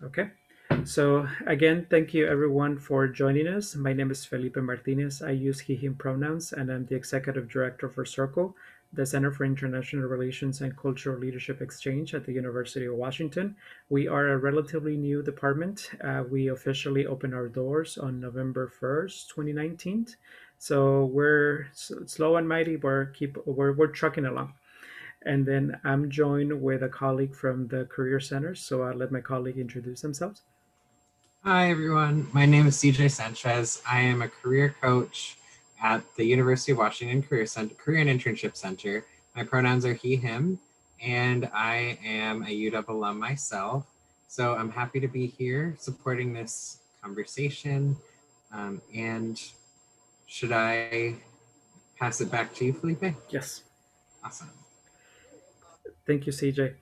Okay. So again, thank you everyone for joining us. My name is Felipe Martinez. I use he, him pronouns, and I'm the executive director for Circle, the Center for International Relations and Cultural Leadership Exchange at the University of Washington. We are a relatively new department. We officially opened our doors on November 1st, 2019. So we're slow and mighty. We're trucking along. And then I'm joined with a colleague from the Career Center. So I'll let my colleague introduce themselves. Hi, everyone. My name is CJ Sanchez. I am a career coach at the University of Washington Career and Internship Center. My pronouns are he, him, and I am a UW alum myself. So I'm happy to be here supporting this conversation. And should I pass it back to you, Felipe? Yes. Awesome. Thank you, CJ.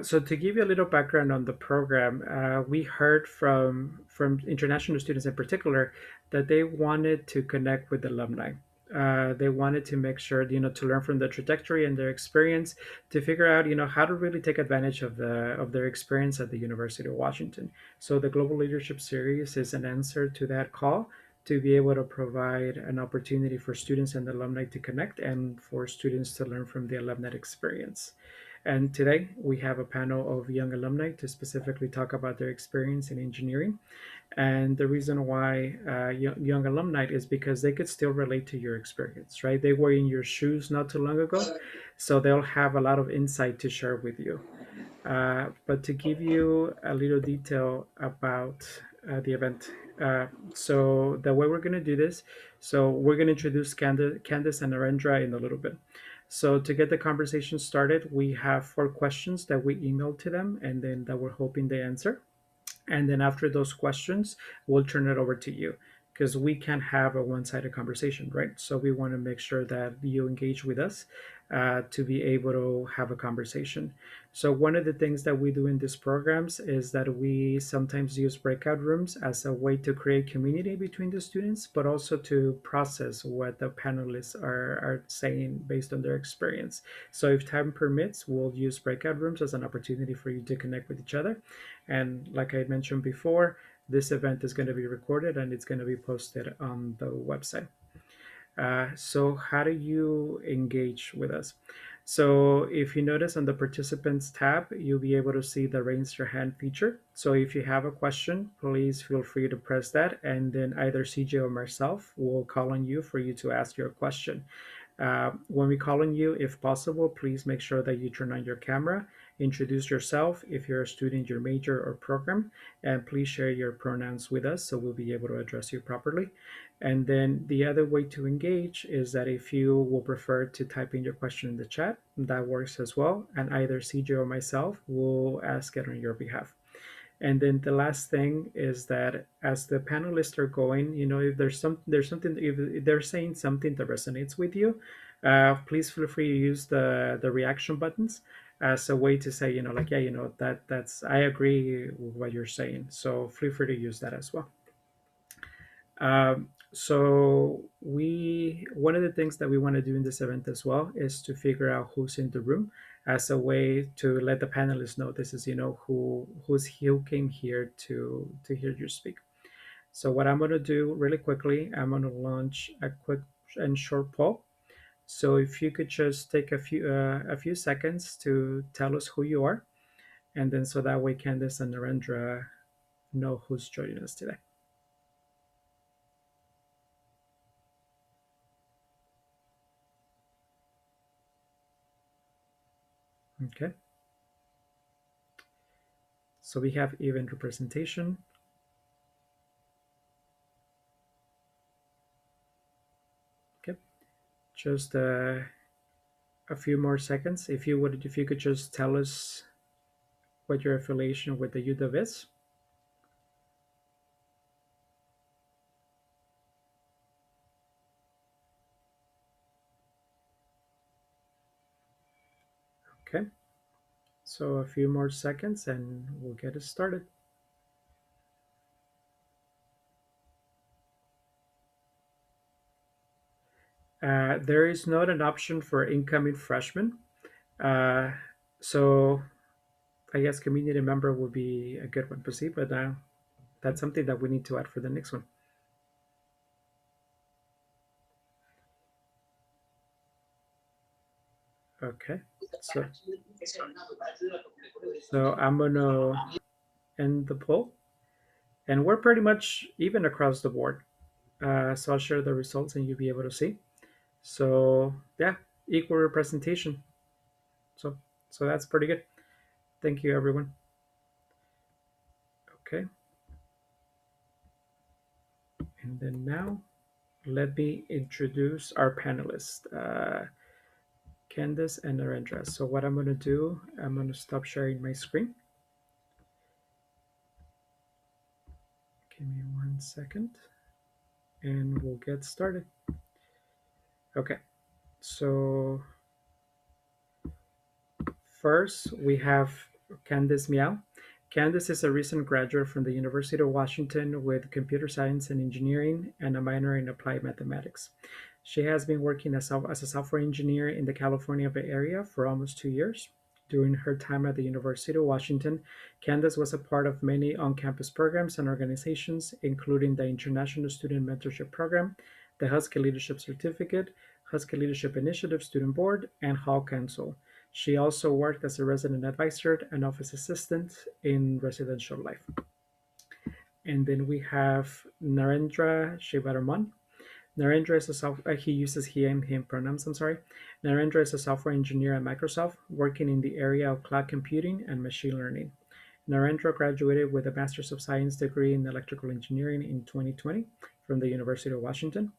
So to give you a little background on the program, we heard from international students in particular that they wanted to connect with alumni. They wanted to make sure, to learn from the trajectory and their experience, to figure out, how to really take advantage of their experience at the University of Washington. So the Global Leadership Series is an answer to that call to be able to provide an opportunity for students and alumni to connect and for students to learn from the alumni experience. And today we have a panel of young alumni to specifically talk about their experience in engineering. And the reason why young alumni is because they could still relate to your experience, right? They were in your shoes not too long ago, so they'll have a lot of insight to share with you. But to give you a little detail about the event, so the way we're going to do this, so we're going to introduce Candace and Narendra in a little bit. So to get the conversation started, we have 4 questions that we emailed to them and then that we're hoping they answer. And then after those questions, we'll turn it over to you because we can't have a one-sided conversation, right? So we want to make sure that you engage with us to be able to have a conversation. So one of the things that we do in these programs is that we sometimes use breakout rooms as a way to create community between the students, but also to process what the panelists are saying based on their experience. So if time permits, we'll use breakout rooms as an opportunity for you to connect with each other. And like I mentioned before, this event is going to be recorded and it's going to be posted on the website. So how do you engage with us? So if you notice on the participants tab, you'll be able to see the raise your hand feature. So if you have a question, please feel free to press that and then either CJ or myself will call on you for you to ask your question. When we call on you, if possible, please make sure that you turn on your camera, introduce yourself if you're a student, your major or program, and please share your pronouns with us so we'll be able to address you properly. And then the other way to engage is that if you will prefer to type in your question in the chat, that works as well. And either CJ or myself will ask it on your behalf. And then the last thing is that as the panelists are going, if there's something, if they're saying something that resonates with you, please feel free to use the reaction buttons as a way to say, like, yeah, that's I agree with what you're saying. So feel free to use that as well. So we one of the things that we want to do in this event as well is to figure out who's in the room as a way to let the panelists know this is who came here to hear you speak. So what I'm going to do really quickly, I'm going to launch a quick and short poll. So if you could just take a few seconds to tell us who you are, and then so that way Candice and Narendra know who's joining us today. Okay. So we have event representation. Okay, just a few more seconds. If you could just tell us what your affiliation with the UW is. Okay, so a few more seconds and we'll get it started. There is not an option for incoming freshmen. Uh, so I guess community member would be a good one to see, but that's something that we need to add for the next one. Okay, so I'm gonna end the poll, and we're pretty much even across the board. So I'll share the results, and you'll be able to see. So yeah, equal representation. So that's pretty good. Thank you, everyone. Okay, and then now let me introduce our panelists, Candace and Narendra. So what I'm going to do, I'm going to stop sharing my screen. Give me 1 second, and we'll get started. Okay, so first we have Candace Miao. Candace is a recent graduate from the University of Washington with computer science and engineering and a minor in applied mathematics. She has been working as a software engineer in the California Bay Area for almost 2 years. During her time at the University of Washington, Candace was a part of many on-campus programs and organizations, including the International Student Mentorship Program, the Husky Leadership Certificate, Husky Leadership Initiative Student Board, and Hall Council. She also worked as a resident advisor and office assistant in residential life. And then we have Narendra Sheaverman. Narendra is he uses he and him pronouns, I'm sorry. Narendra is a software engineer at Microsoft, working in the area of cloud computing and machine learning. Narendra graduated with a Master's of Science degree in Electrical Engineering in 2020 from the University of Washington.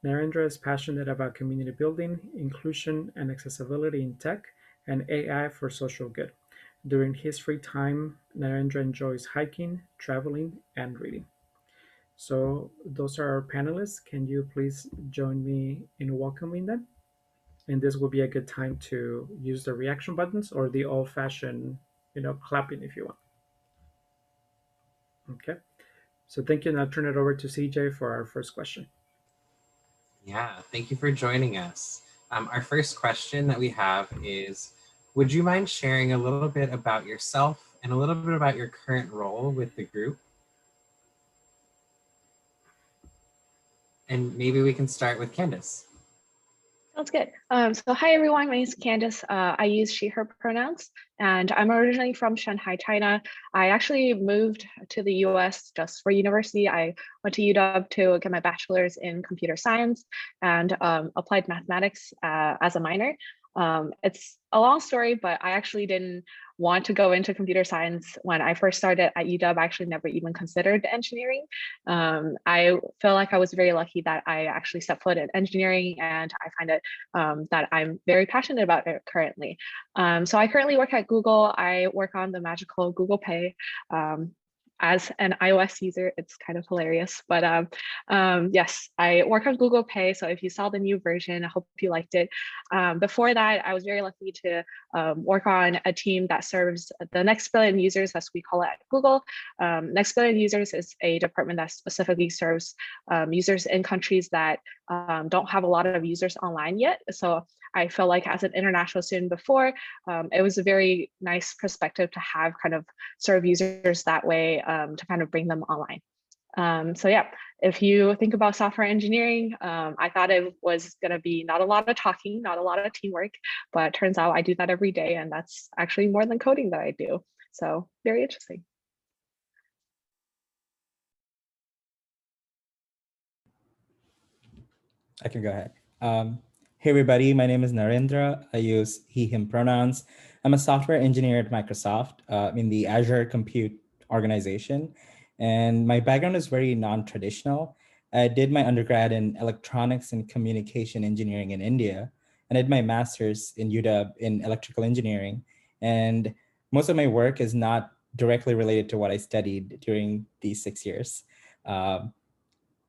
Narendra is passionate about community building, inclusion, and accessibility in tech and AI for social good. During his free time, Narendra enjoys hiking, traveling, and reading. So those are our panelists. Can you please join me in welcoming them? And this will be a good time to use the reaction buttons or the old-fashioned, clapping if you want. Okay. So thank you. And I'll turn it over to CJ for our first question. Yeah, thank you for joining us. Our first question that we have is, would you mind sharing a little bit about yourself and a little bit about your current role with the group? And maybe we can start with Candace. Sounds good. So hi everyone, my name is Candace. I use she, her pronouns, and I'm originally from Shanghai, China. I actually moved to the US just for university. I went to UW to get my bachelor's in computer science and applied mathematics as a minor. It's a long story, but I actually didn't want to go into computer science when I first started at UW. I actually never even considered engineering. I feel like I was very lucky that I actually stepped foot in engineering, and I find it that I'm very passionate about it currently. So I currently work at Google. I work on the magical Google Pay. As an iOS user, it's kind of hilarious, but yes, I work on Google Pay. So if you saw the new version, I hope you liked it. Before that, I was very lucky to work on a team that serves the next billion users, as we call it at Google. Next billion users is a department that specifically serves users in countries that don't have a lot of users online yet. So I feel like as an international student before, it was a very nice perspective to have kind of serve users that way to kind of bring them online. So yeah, if you think about software engineering, I thought it was going to be not a lot of talking, not a lot of teamwork, but it turns out I do that every day, and that's actually more than coding that I do. So very interesting. I can go ahead. Hey everybody, my name is Narendra. I use he, him pronouns. I'm a software engineer at Microsoft in the Azure Compute organization. And my background is very non-traditional. I did my undergrad in electronics and communication engineering in India, and I did my master's in UW in electrical engineering. And most of my work is not directly related to what I studied during these 6 years.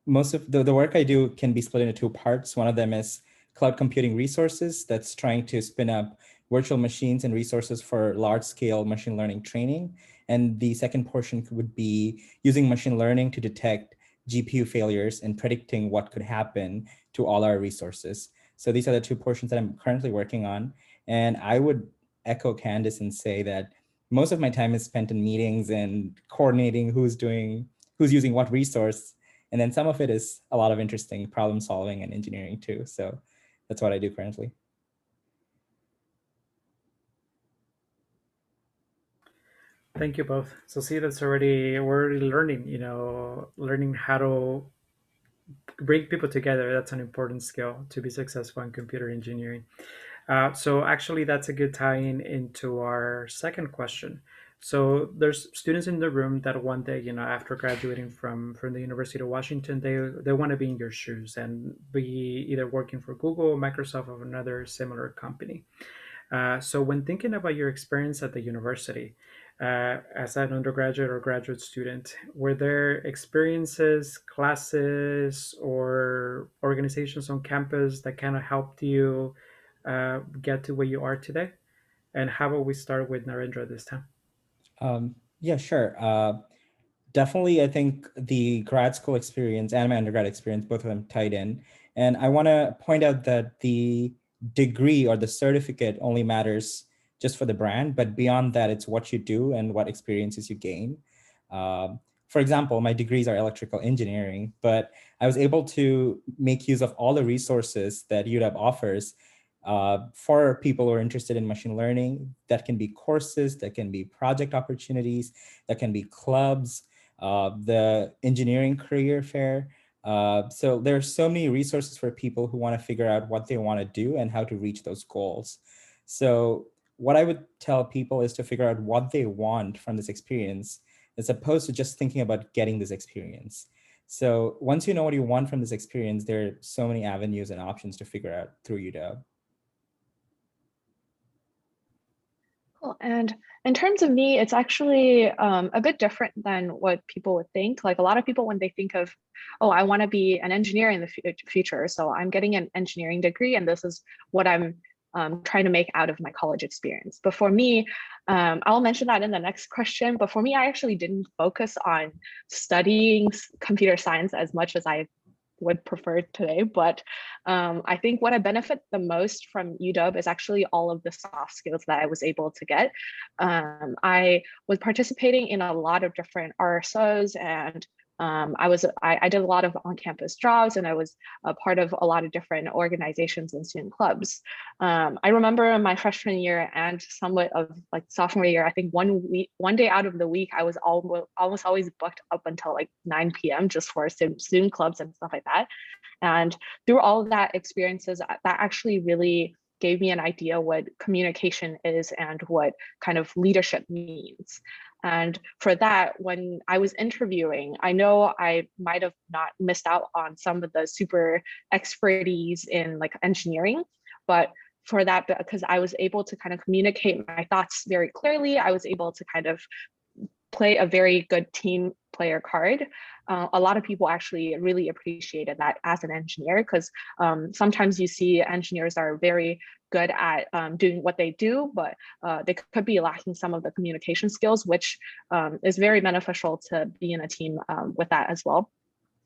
Most of the work I do can be split into two parts. One of them is cloud computing resources that's trying to spin up virtual machines and resources for large scale machine learning training. And the second portion would be using machine learning to detect GPU failures and predicting what could happen to all our resources. So these are the two portions that I'm currently working on. And I would echo Candace and say that most of my time is spent in meetings and coordinating who's using what resource. And then some of it is a lot of interesting problem solving and engineering too. So that's what I do currently. Thank you both. So see, we're already learning, learning how to bring people together. That's an important skill to be successful in computer engineering. So actually, that's a good tie-in into our second question. So there's students in the room that one day, after graduating from the University of Washington, they want to be in your shoes and be either working for Google, Microsoft, or another similar company. So when thinking about your experience at the university, as an undergraduate or graduate student, were there experiences, classes, or organizations on campus that kind of helped you get to where you are today? And how about we start with Narendra this time? Yeah, sure. Definitely, I think the grad school experience and my undergrad experience, both of them tied in. And I want to point out that the degree or the certificate only matters just for the brand, but beyond that, it's what you do and what experiences you gain. For example, my degrees are electrical engineering, but I was able to make use of all the resources that UW offers for people who are interested in machine learning. That can be courses, that can be project opportunities, that can be clubs, the engineering career fair. So there are so many resources for people who want to figure out what they want to do and how to reach those goals. So what I would tell people is to figure out what they want from this experience, as opposed to just thinking about getting this experience. So once you know what you want from this experience, there are so many avenues and options to figure out through UW. Cool. And in terms of me, it's actually a bit different than what people would think. Like a lot of people, when they think of, oh, I want to be an engineer in the future, so I'm getting an engineering degree, and this is what I'm trying to make out of my college experience. But for me, I'll mention that in the next question. But for me, I actually didn't focus on studying computer science as much as I would prefer today. But I think what I benefit the most from UW is actually all of the soft skills that I was able to get. I was participating in a lot of different RSOs, and I did a lot of on-campus jobs, and I was a part of a lot of different organizations and student clubs. I remember in my freshman year and somewhat of like sophomore year, I think one day out of the week, I was almost always booked up until like 9 p.m. just for student clubs and stuff like that. And through all of that experiences, that actually really gave me an idea what communication is and what kind of leadership means. And for that, when I was interviewing, I know I might have not missed out on some of the super expertise in like engineering, but for that, because I was able to kind of communicate my thoughts very clearly, I was able to kind of play a very good team player card. A lot of people actually really appreciated that as an engineer, because sometimes you see engineers are very good at doing what they do, but they could be lacking some of the communication skills, which is very beneficial to be in a team with that as well.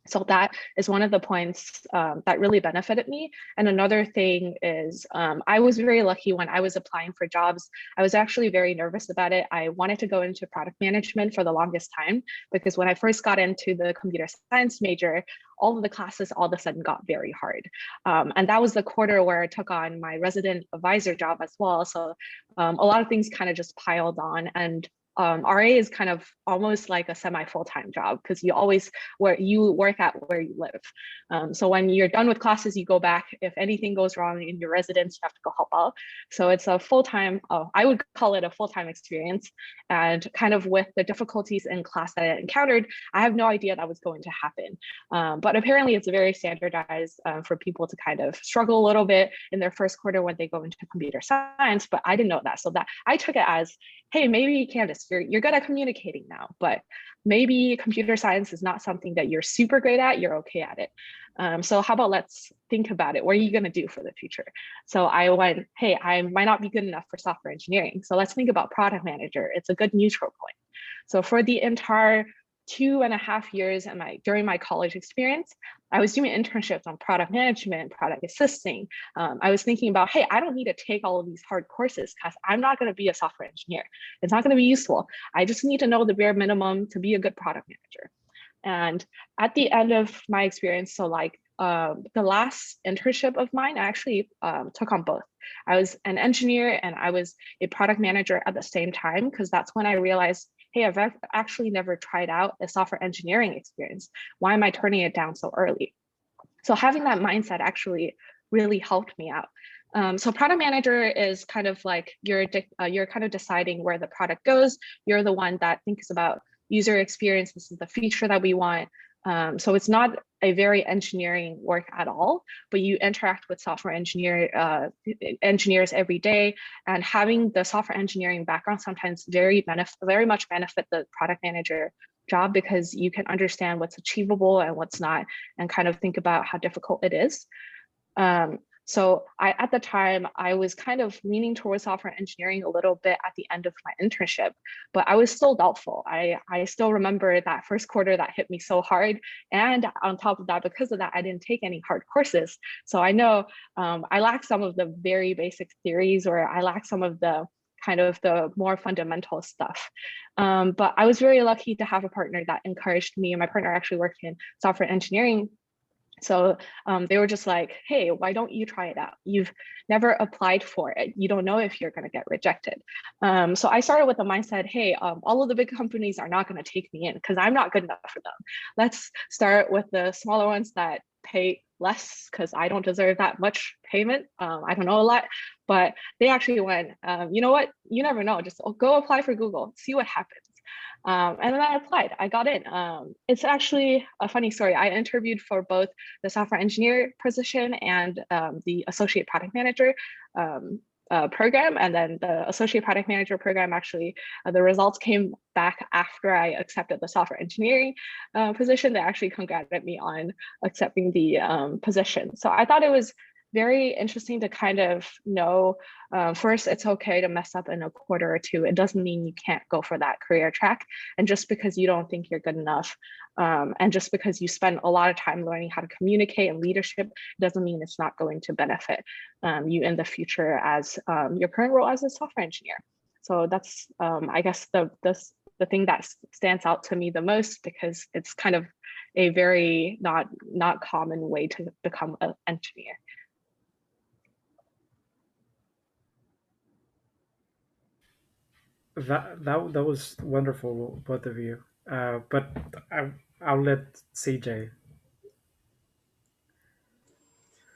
So that is one of the points that really benefited me. And another thing is I was very lucky when I was applying for jobs. I was actually very nervous about it. I wanted to go into product management for the longest time, because when I first got into the computer science major, all of the classes all of a sudden got very hard. And that was the quarter where I took on my resident advisor job as well. So a lot of things kind of just piled on. And RA is kind of almost like a semi full-time job, because you always work at where you live. So when you're done with classes, you go back. If anything goes wrong in your residence, you have to go help out. So it's a full-time, I would call it a full-time experience. And kind of with the difficulties in class that I encountered, I have no idea that was going to happen. But apparently it's very standardized for people to kind of struggle a little bit in their first quarter when they go into computer science, but I didn't know that. So that I took it as, hey, maybe Candace, you're good at communicating now, but maybe computer science is not something that you're super great at, you're okay at it. So how about let's think about it. What are you gonna do for the future? So I went, hey, I might not be good enough for software engineering. So let's think about product manager. It's a good neutral point. So for the entire 2.5 years during my college experience, I was doing internships on product management, product assisting. I was thinking about, hey, I don't need to take all of these hard courses because I'm not going to be a software engineer. It's not going to be useful. I just need to know the bare minimum to be a good product manager. And at the end of my experience, so like the last internship of mine, I actually took on both. I was an engineer and I was a product manager at the same time, because that's when I realized, hey, I've actually never tried out a software engineering experience. Why am I turning it down so early? So having that mindset actually really helped me out. So product manager is kind of like you're kind of deciding where the product goes. You're the one that thinks about user experience. This is the feature that we want. So it's not a very engineering work at all, but you interact with software engineers every day, and having the software engineering background sometimes very much benefit the product manager job, because you can understand what's achievable and what's not, and kind of think about how difficult it is. So at the time, I was kind of leaning towards software engineering a little bit at the end of my internship, but I was still doubtful. I still remember that first quarter that hit me so hard. And on top of that, because of that, I didn't take any hard courses. So I know I lacked some of the very basic theories, or I lacked some of the kind of the more fundamental stuff. But I was very lucky to have a partner that encouraged me. And my partner actually worked in software engineering. So they were just like, hey, why don't you try it out? You've never applied for it. You don't know if you're going to get rejected. So I started with the mindset, hey, all of the big companies are not going to take me in because I'm not good enough for them. Let's start with the smaller ones that pay less, because I don't deserve that much payment. I don't know a lot, but they actually went, you know what? You never know. Just go apply for Google, see what happens. And then I applied, I got in. It's actually a funny story. I interviewed for both the software engineer position and the associate product manager program. And then the associate product manager program, actually, the results came back after I accepted the software engineering position. They actually congratulated me on accepting the position. So I thought it was very interesting to kind of know, first, it's okay to mess up in a quarter or two. It doesn't mean you can't go for that career track. And just because you don't think you're good enough, and just because you spend a lot of time learning how to communicate and leadership, doesn't mean it's not going to benefit you in the future as your current role as a software engineer. So that's, I guess, the thing that stands out to me the most, because it's kind of a very not common way to become an engineer. That was wonderful, both of you. But I'll let CJ.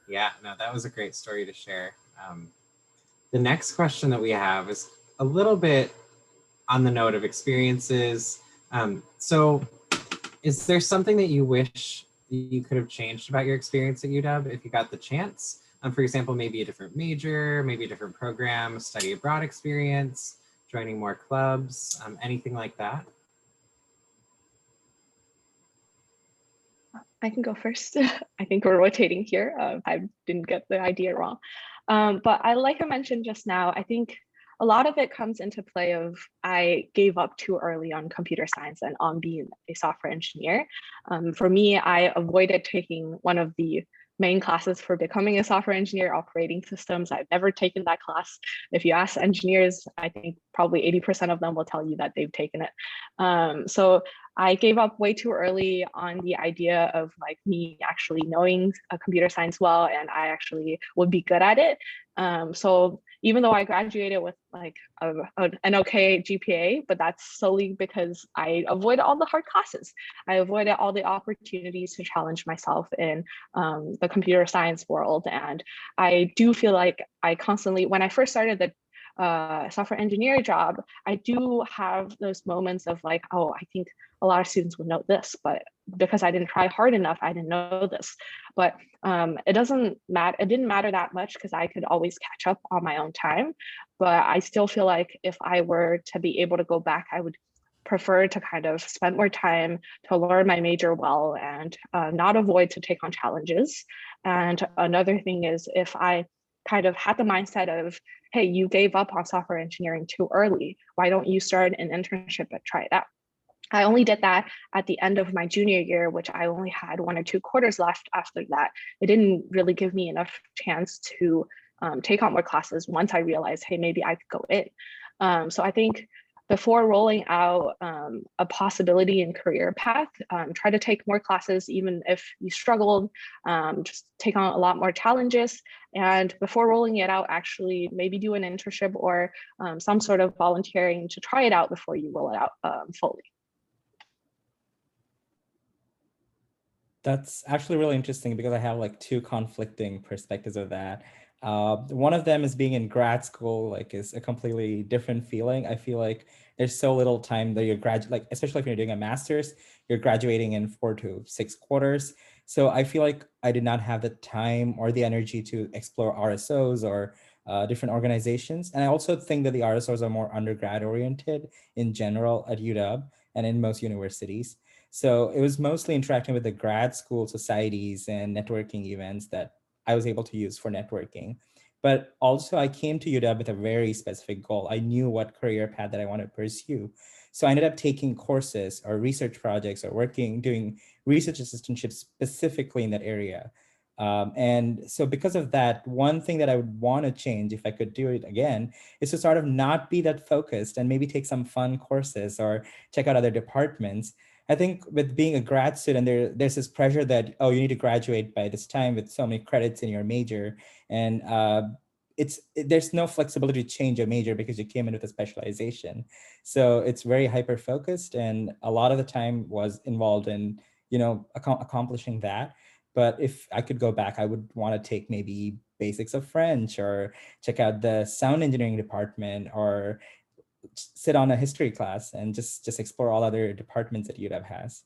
Yeah, no, that was a great story to share. The next question that we have is a little bit on the note of experiences. So is there something that you wish you could have changed about your experience at UW if you got the chance? For example, maybe a different major, maybe a different program, study abroad experience, joining more clubs, anything like that? I can go first. I think we're rotating here. I didn't get the idea wrong. But like I mentioned just now, I think a lot of it comes into play of I gave up too early on computer science and on being a software engineer. For me, I avoided taking one of the main classes for becoming a software engineer, operating systems. I've never taken that class. If you ask engineers, I think probably 80% of them will tell you that they've taken it. So I gave up way too early on the idea of like me actually knowing computer science well, and I actually would be good at it. So even though I graduated with like an okay GPA, but that's solely because I avoided all the hard classes. I avoided all the opportunities to challenge myself in the computer science world. And I do feel like I constantly, when I first started the software engineer job, I do have those moments of like, oh, I think a lot of students would know this, but because I didn't try hard enough, I didn't know this. But it doesn't matter. It didn't matter that much because I could always catch up on my own time. But I still feel like if I were to be able to go back, I would prefer to kind of spend more time to learn my major well and not avoid to take on challenges. And another thing is, if I kind of had the mindset of, hey, you gave up on software engineering too early, why don't you start an internship and try it out? I only did that at the end of my junior year, which I only had 1 or 2 quarters left after that. It didn't really give me enough chance to take on more classes once I realized, hey, maybe I could go in. So I think before rolling out a possibility in career path, try to take more classes, even if you struggled, just take on a lot more challenges. And before rolling it out, actually maybe do an internship or some sort of volunteering to try it out before you roll it out fully. That's actually really interesting because I have like two conflicting perspectives of that. One of them is being in grad school, like is a completely different feeling. I feel like there's so little time that you're like, especially if you're doing a master's, you're graduating in 4 to 6 quarters. So I feel like I did not have the time or the energy to explore RSOs or different organizations. And I also think that the RSOs are more undergrad oriented in general at UW and in most universities. So it was mostly interacting with the grad school societies and networking events that I was able to use for networking. But also I came to UW with a very specific goal. I knew what career path that I wanted to pursue. So I ended up taking courses or research projects or doing research assistantships specifically in that area. And so because of that, one thing that I would want to change if I could do it again is to sort of not be that focused and maybe take some fun courses or check out other departments. I think with being a grad student, there's this pressure that, oh, you need to graduate by this time with so many credits in your major. And there's no flexibility to change your major because you came in with a specialization. So it's very hyper focused, and a lot of the time was involved in, accomplishing that. But if I could go back, I would want to take maybe basics of French or check out the sound engineering department or sit on a history class and just explore all other departments that UW has.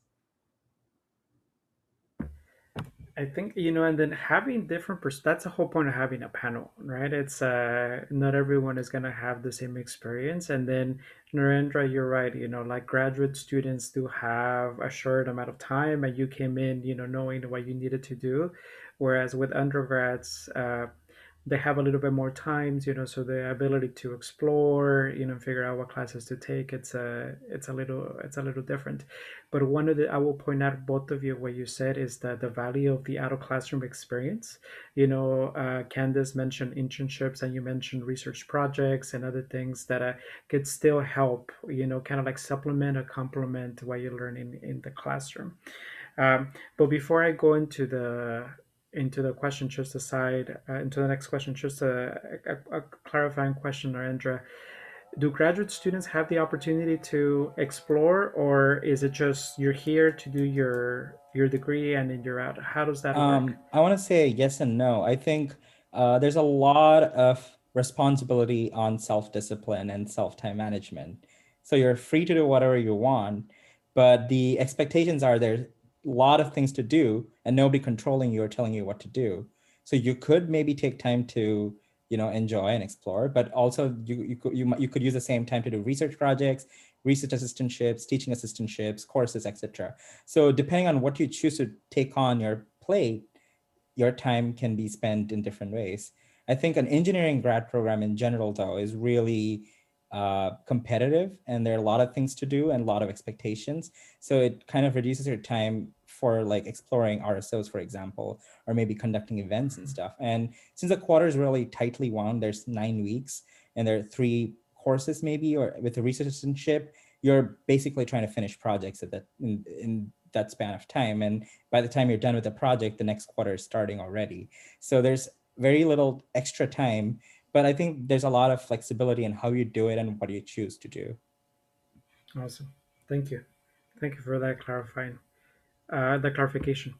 I think, and then having different that's the whole point of having a panel, right? It's not everyone is going to have the same experience. And then Narendra, you're right, like graduate students do have a short amount of time, and you came in, knowing what you needed to do, whereas with undergrads, they have a little bit more times, so the ability to explore, figure out what classes to take, it's a little different. But one of the I will point out both of you what you said is that the value of the out of classroom experience. Candace mentioned internships, and you mentioned research projects and other things that could still help, kind of like supplement or complement what you learn in the classroom. But before I go into the question, just aside, into the next question, just a clarifying question, Narendra. Do graduate students have the opportunity to explore, or is it just you're here to do your degree and then you're out? How does that work? I want to say yes and no. I think there's a lot of responsibility on self-discipline and self-time management. So you're free to do whatever you want, but the expectations are there's a lot of things to do and nobody controlling you or telling you what to do. So you could maybe take time to, enjoy and explore, but also you could use the same time to do research projects, research assistantships, teaching assistantships, courses, etc. So depending on what you choose to take on your plate, your time can be spent in different ways. I think an engineering grad program in general, though, is really competitive, and there are a lot of things to do and a lot of expectations. So it kind of reduces your time for like exploring RSOs, for example, or maybe conducting events and stuff. And since the quarter is really tightly wound, there's 9 weeks and there are 3 courses maybe, or with a research assistantship, you're basically trying to finish projects at that in that span of time. And by the time you're done with the project, the next quarter is starting already. So there's very little extra time, but I think there's a lot of flexibility in how you do it and what you choose to do. Awesome. Thank you. Thank you for that the clarification.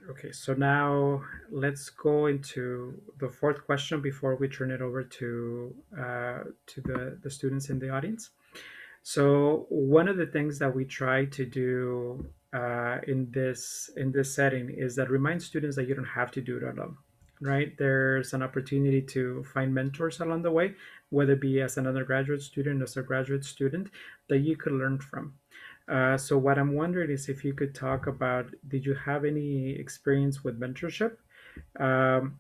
Okay, so now let's go into the fourth question before we turn it over to the students in the audience. So one of the things that we try to do in this setting is that remind students that you don't have to do it alone, right? There's an opportunity to find mentors along the way, whether it be as an undergraduate student, as a graduate student, that you could learn from. So what I'm wondering is if you could talk about, did you have any experience with mentorship? Um,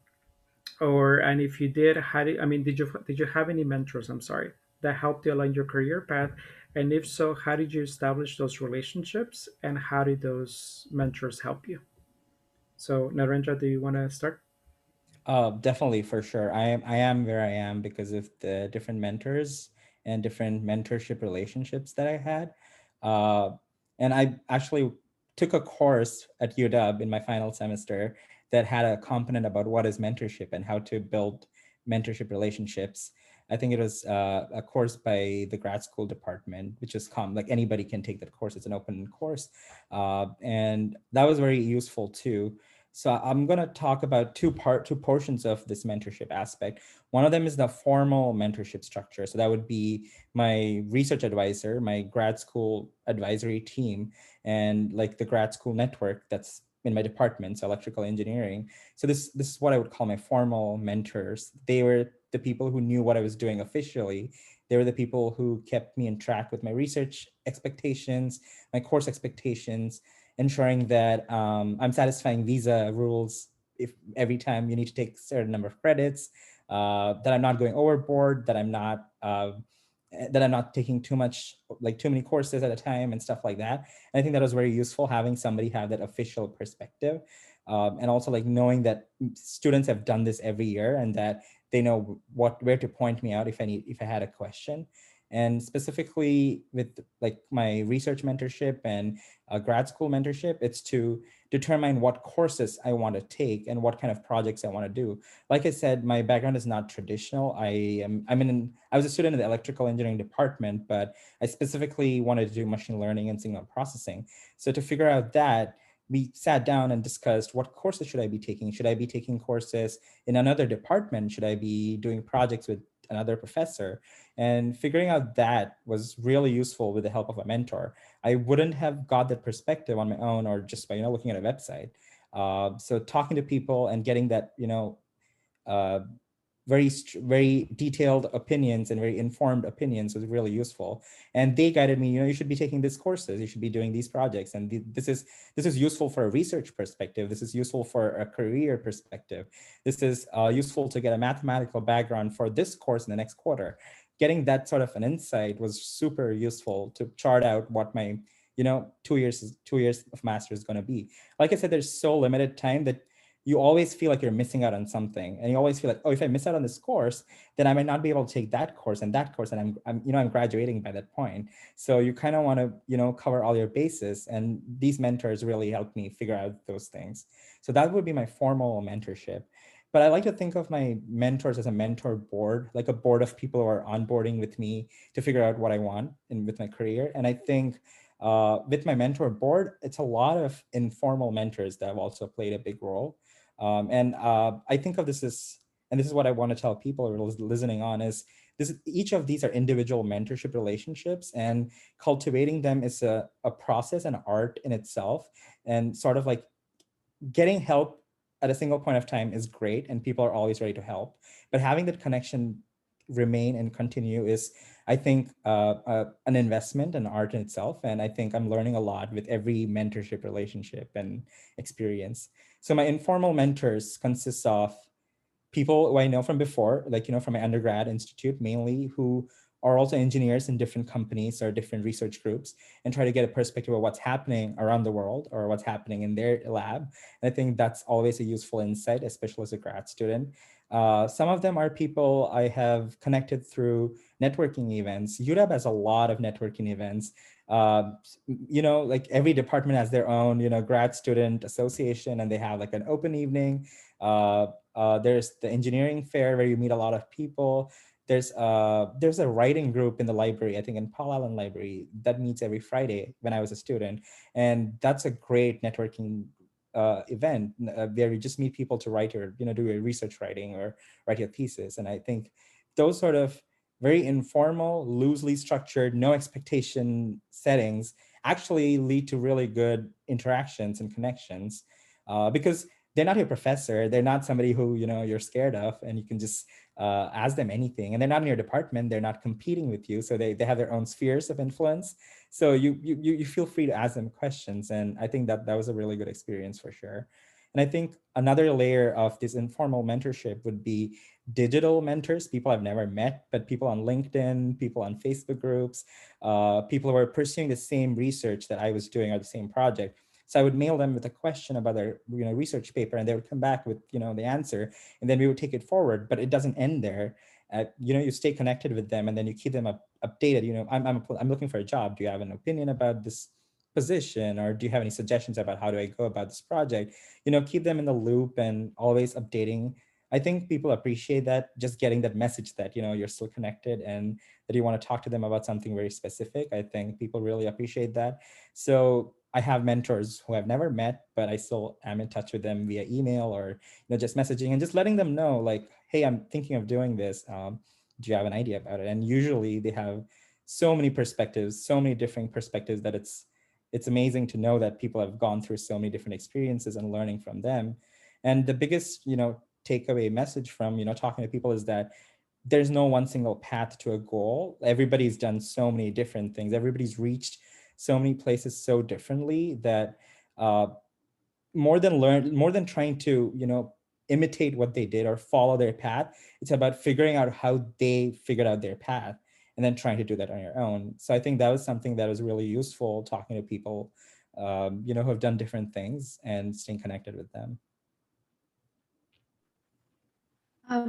and if you did, I mean, did you have any mentors? I'm sorry, that helped you along your career path, And if so, how did you establish those relationships and how did those mentors help you? So, Narendra, do you want to start? Definitely, for sure. I am where I am because of the different mentors and different mentorship relationships that I had. Uh, and I actually took a course at UW in my final semester that had a component about what is mentorship and how to build mentorship relationships. I think it was a course by the grad school department, which is like anybody can take that course. It's an open course, and that was very useful too. So I'm going to talk about two portions of this mentorship aspect. One of them is the formal mentorship structure. So that would be my research advisor, my grad school advisory team, and like the grad school network that's in my department, so electrical engineering. So this is what I would call my formal mentors. They were the people who knew what I was doing officially. They were the people who kept me in track with my research expectations, my course expectations, ensuring that I'm satisfying visa rules if every time you need to take a certain number of credits, that I'm not going overboard, that I'm not taking too many courses at a time and stuff like that. And I think that was very useful having somebody have that official perspective. And also like knowing that students have done this every year and that they know where to point me out if I had a question. And specifically with like my research mentorship and grad school mentorship, it's to determine what courses I want to take and what kind of projects I want to do. Like I said, my background is not traditional. I was a student in the electrical engineering department, but I specifically wanted to do machine learning and signal processing. So to figure out that, we sat down and discussed what courses should I be taking? Should I be taking courses in another department? Should I be doing projects with another professor? And figuring out that was really useful with the help of a mentor. I wouldn't have got that perspective on my own or just by looking at a website. So talking to people and getting that uh, very detailed opinions and very informed opinions was really useful. And they guided me, you should be taking these courses, you should be doing these projects, and this is useful for a research perspective. This is useful for a career perspective. This is useful to get a mathematical background for this course in the next quarter. Getting that sort of an insight was super useful to chart out what my 2 years of master is going to be. Like I said, there's so limited time that you always feel like you're missing out on something, and you always feel like, oh, if I miss out on this course, then I might not be able to take that course and that course, and I'm graduating by that point. So you kind of want to cover all your bases, and these mentors really helped me figure out those things. So that would be my formal mentorship. But I like to think of my mentors as a mentor board, like a board of people who are onboarding with me to figure out what I want with my career. And I think with my mentor board, it's a lot of informal mentors that have also played a big role. And I think of this as, and this is what I want to tell people who are listening on, is each of these are individual mentorship relationships, and cultivating them is a process and art in itself. And sort of like getting help at a single point of time is great, and people are always ready to help. But having that connection remain and continue is, I think, an investment, an art in itself. And I think I'm learning a lot with every mentorship relationship and experience. So my informal mentors consists of people who I know from before, like, from my undergrad institute, mainly, who are also engineers in different companies or different research groups, and try to get a perspective of what's happening around the world or what's happening in their lab. And I think that's always a useful insight, especially as a grad student. Some of them are people I have connected through networking events. UW has a lot of networking events. Like every department has their own, grad student association, and they have like an open evening. There's the engineering fair where you meet a lot of people. There's a writing group in the library, I think in Paul Allen Library, that meets every Friday when I was a student. And that's a great networking event where you just meet people to write your, do your research writing or write your thesis. And I think those sort of very informal, loosely structured, no expectation settings actually lead to really good interactions and connections, because they're not your professor. They're not somebody who you're scared of, and you can just ask them anything. And they're not in your department. They're not competing with you, so they have their own spheres of influence. So you feel free to ask them questions, and I think that was a really good experience for sure. And I think another layer of this informal mentorship would be digital mentors, people I've never met, but people on LinkedIn, people on Facebook groups, people who are pursuing the same research that I was doing or the same project. So I would mail them with a question about their research paper, and they would come back with the answer, and then we would take it forward. But it doesn't end there. You stay connected with them, and then you keep them updated. I'm looking for a job. Do you have an opinion about this position, or do you have any suggestions about how do I go about this project? Keep them in the loop and always updating. I think people appreciate that, just getting that message that you're still connected and that you want to talk to them about something very specific. I think people really appreciate that. So I have mentors who I've never met, but I still am in touch with them via email or just messaging and just letting them know, like, hey, I'm thinking of doing this. Do you have an idea about it? And usually they have so many perspectives, so many different perspectives, that it's amazing to know that people have gone through so many different experiences and learning from them. And the biggest takeaway message from talking to people is that there's no one single path to a goal. Everybody's done so many different things. Everybody's reached so many places so differently that more than trying to imitate what they did or follow their path, it's about figuring out how they figured out their path and then trying to do that on your own. So I think that was something that was really useful, talking to people who have done different things and staying connected with them.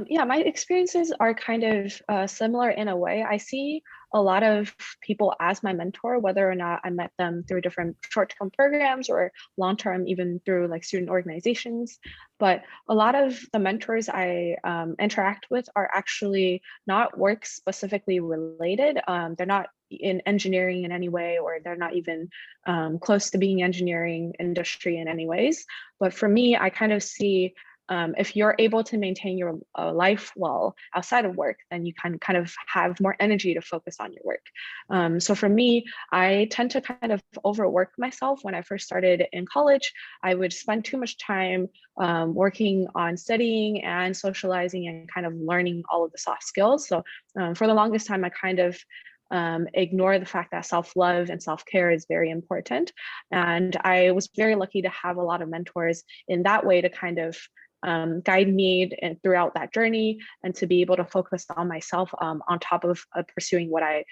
Yeah, my experiences are kind of similar in a way. I see a lot of people as my mentor, whether or not I met them through different short-term programs or long-term, even through like student organizations. But a lot of the mentors I interact with are actually not work specifically related. They're not in engineering in any way, or they're not even close to being engineering industry in any ways. But for me, I kind of see if you're able to maintain your life well outside of work, then you can kind of have more energy to focus on your work. So for me, I tend to kind of overwork myself. When I first started in college, I would spend too much time working on studying and socializing and kind of learning all of the soft skills. So for the longest time, I kind of ignore the fact that self-love and self-care is very important. And I was very lucky to have a lot of mentors in that way to kind of guide me throughout that journey, and to be able to focus on myself on top of pursuing what I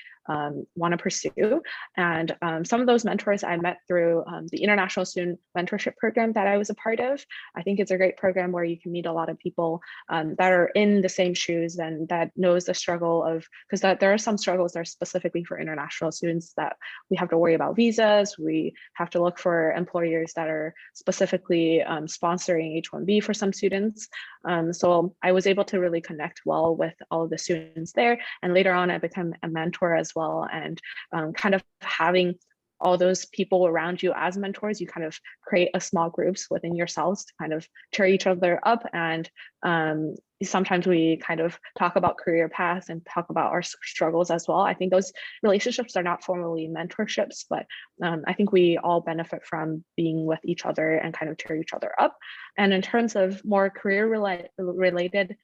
want to pursue. And some of those mentors I met through the International Student Mentorship Program that I was a part of. I think it's a great program where you can meet a lot of people that are in the same shoes and that knows the struggle of, because there are some struggles that are specifically for international students, that we have to worry about visas. We have to look for employers that are specifically sponsoring H-1B for some students. So I was able to really connect well with all of the students there. And later on, I became a mentor as well. And kind of having all those people around you as mentors, you kind of create a small groups within yourselves to kind of cheer each other up. And sometimes we kind of talk about career paths and talk about our struggles as well. I think those relationships are not formally mentorships, but I think we all benefit from being with each other and kind of cheer each other up. And in terms of more career related,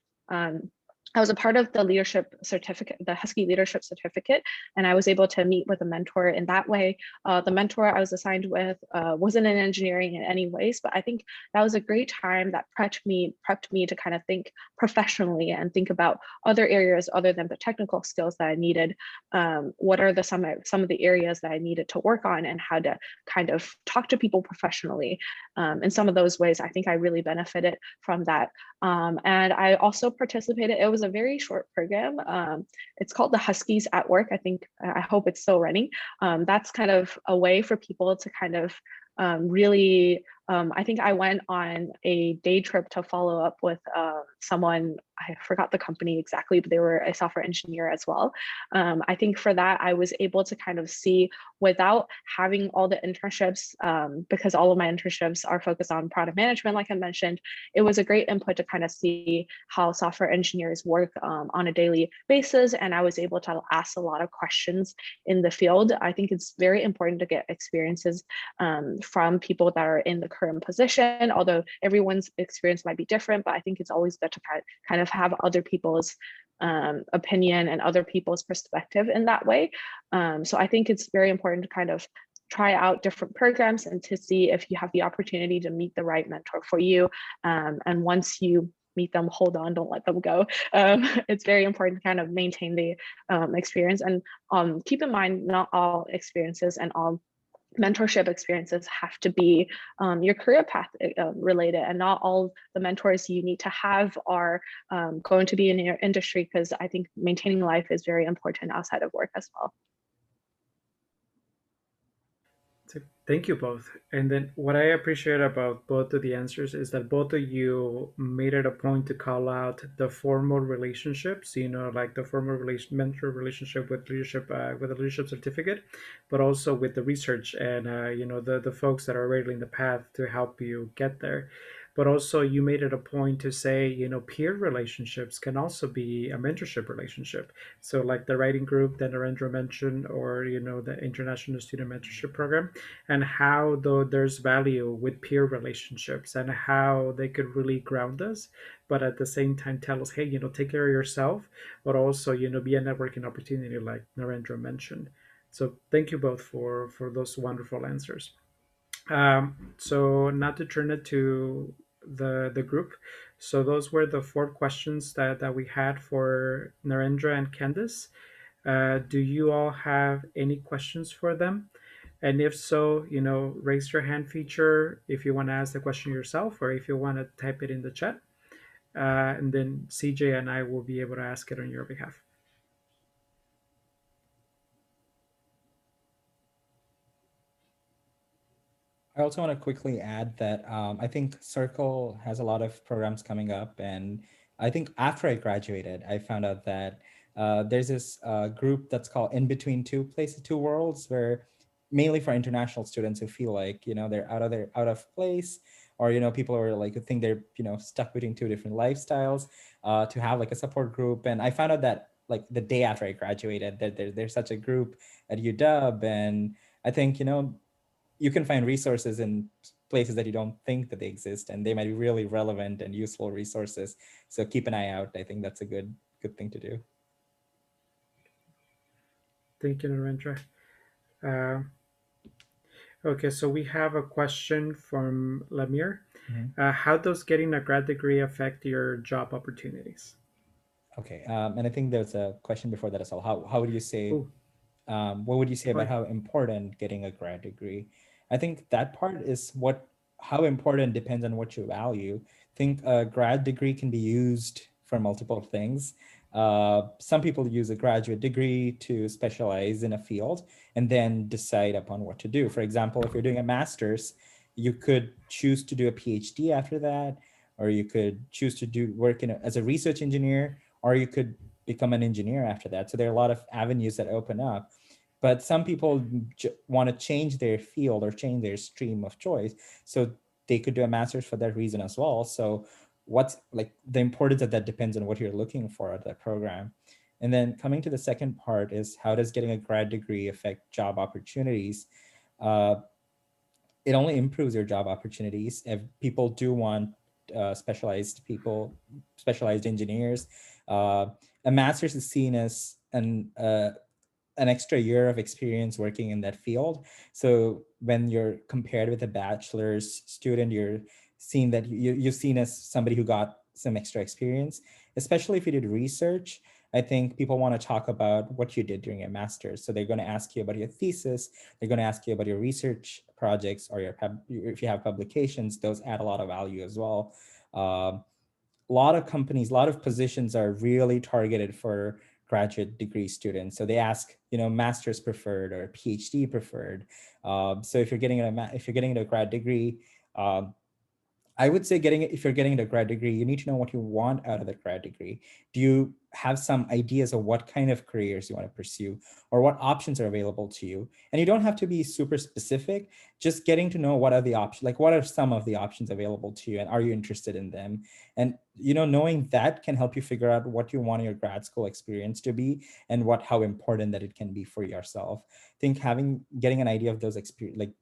I was a part of the leadership certificate, the Husky Leadership Certificate, and I was able to meet with a mentor in that way. The mentor I was assigned with wasn't in engineering in any ways, but I think that was a great time that prepped me to kind of think professionally and think about other areas other than the technical skills that I needed. What are some of the areas that I needed to work on, and how to kind of talk to people professionally. In some of those ways, I think I really benefited from that. And I also participated, it was a very short program. It's called the Huskies at Work. I hope it's still running. That's kind of a way for people to kind of really, I think I went on a day trip to follow up with someone, I forgot the company exactly, but they were a software engineer as well. I think for that, I was able to kind of see, without having all the internships, because all of my internships are focused on product management, like I mentioned, it was a great input to kind of see how software engineers work on a daily basis. And I was able to ask a lot of questions in the field. I think it's very important to get experiences from people that are in the current position, although everyone's experience might be different, but I think it's always good to kind of have other people's opinion and other people's perspective in that way. So I think it's very important to kind of try out different programs and to see if you have the opportunity to meet the right mentor for you. And once you meet them, hold on, don't let them go. It's very important to kind of maintain the experience, and keep in mind, not all experiences and all mentorship experiences have to be your career path related, and not all the mentors you need to have are going to be in your industry, because I think maintaining life is very important outside of work as well. So thank you both. And then what I appreciate about both of the answers is that both of you made it a point to call out the formal relationships, like the formal mentor relationship with the leadership certificate, but also with the research and, the folks that are already in the path to help you get there. But also you made it a point to say, peer relationships can also be a mentorship relationship. So like the writing group that Narendra mentioned, or, the International Student Mentorship Program, and how though there's value with peer relationships and how they could really ground us, but at the same time tell us, hey, take care of yourself, but also, be a networking opportunity like Narendra mentioned. So thank you both for those wonderful answers. So now to turn it to the group. So those were the 4 questions that we had for Narendra and Candice. Do you all have any questions for them? And if so, raise your hand feature if you want to ask the question yourself, or if you want to type it in the chat. And then CJ and I will be able to ask it on your behalf. I also want to quickly add that I think Circle has a lot of programs coming up. And I think after I graduated, I found out that there's this group that's called In Between Two Places, Two Worlds, where mainly for international students who feel like, they're out of place, or, people are like, who think they're, stuck between two different lifestyles, to have like a support group. And I found out that like the day after I graduated, that there's such a group at UW. And I think, you can find resources in places that you don't think that they exist, and they might be really relevant and useful resources. So keep an eye out. I think that's a good thing to do. Thank you, Narendra. Uh, okay, so we have a question from Lamir. How does getting a grad degree affect your job opportunities? Okay, and I think there's a question before that as well. How would you say, Ooh, what would you say about boy. how important getting a grad degree? I think that part is how important depends on what you value. I think a grad degree can be used for multiple things. Some people use a graduate degree to specialize in a field and then decide upon what to do. For example, if you're doing a master's, you could choose to do a PhD after that, or you could choose to work as a research engineer, or you could become an engineer after that. So there are a lot of avenues that open up. But some people want to change their field or change their stream of choice. So they could do a master's for that reason as well. So what's like the importance of that depends on what you're looking for at that program. And then coming to the second part is, how does getting a grad degree affect job opportunities? It only improves your job opportunities. If people do want specialized engineers, a master's is seen as an extra year of experience working in that field. So when you're compared with a bachelor's student, you're seen that you're seen as somebody who got some extra experience, especially if you did research. I think people want to talk about what you did during a master's. So they're going to ask you about your thesis. They're going to ask you about your research projects, or if you have publications. Those add a lot of value as well. A lot of companies, a lot of positions are really targeted for graduate degree students. So they ask, master's preferred or PhD preferred. So if you're getting a grad degree, I would say if you're getting a grad degree, you need to know what you want out of the grad degree. Do you have some ideas of what kind of careers you want to pursue, or what options are available to you? And you don't have to be super specific, just getting to know what are the options, like what are some of the options available to you, and are you interested in them? And knowing that can help you figure out what you want your grad school experience to be, and how important that it can be for yourself. I think getting an idea of those experience, like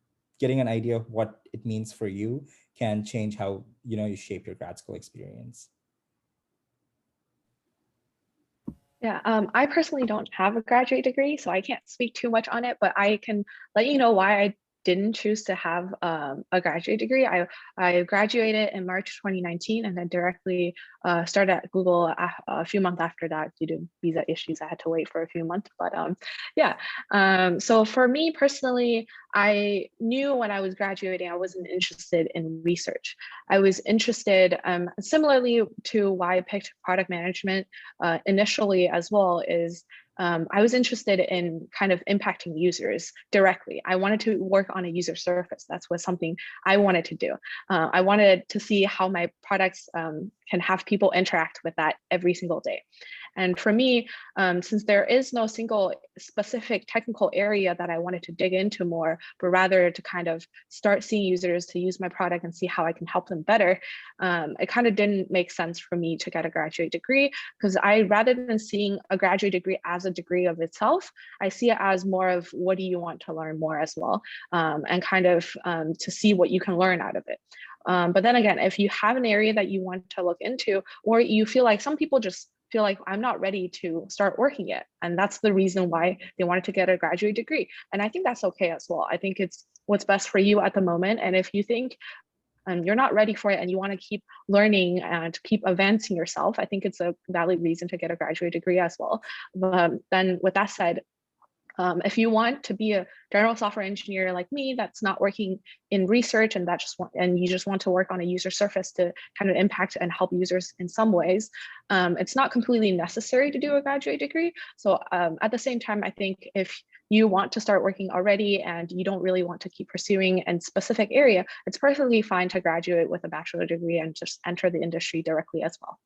getting an idea of what it means for you, can change how you shape your grad school experience. Yeah, I personally don't have a graduate degree, so I can't speak too much on it, but I can let you know why I didn't choose to have a graduate degree. I graduated in March 2019 and then directly started at Google a few months after that due to visa issues. I had to wait for a few months, but yeah. So for me personally, I knew when I was graduating, I wasn't interested in research. I was interested, similarly to why I picked product management initially as well, is I was interested in kind of impacting users directly. I wanted to work on a user surface. That's what something I wanted to do. I wanted to see how my products can have people interact with that every single day. And for me, since there is no single specific technical area that I wanted to dig into more, but rather to kind of start seeing users to use my product and see how I can help them better, it kind of didn't make sense for me to get a graduate degree, because rather than seeing a graduate degree as a degree of itself, I see it as more of what do you want to learn more as well, and kind of to see what you can learn out of it. But then again, if you have an area that you want to look into, or you feel like some people just feel like I'm not ready to start working yet, and that's the reason why they wanted to get a graduate degree. And I think that's okay as well. I think it's what's best for you at the moment. And if you think you're not ready for it and you want to keep learning and keep advancing yourself, I think it's a valid reason to get a graduate degree as well. Then with that said, if you want to be a general software engineer like me that's not working in research and you just want to work on a user surface to kind of impact and help users in some ways, it's not completely necessary to do a graduate degree. So at the same time, I think if you want to start working already and you don't really want to keep pursuing a specific area, it's perfectly fine to graduate with a bachelor degree and just enter the industry directly as well.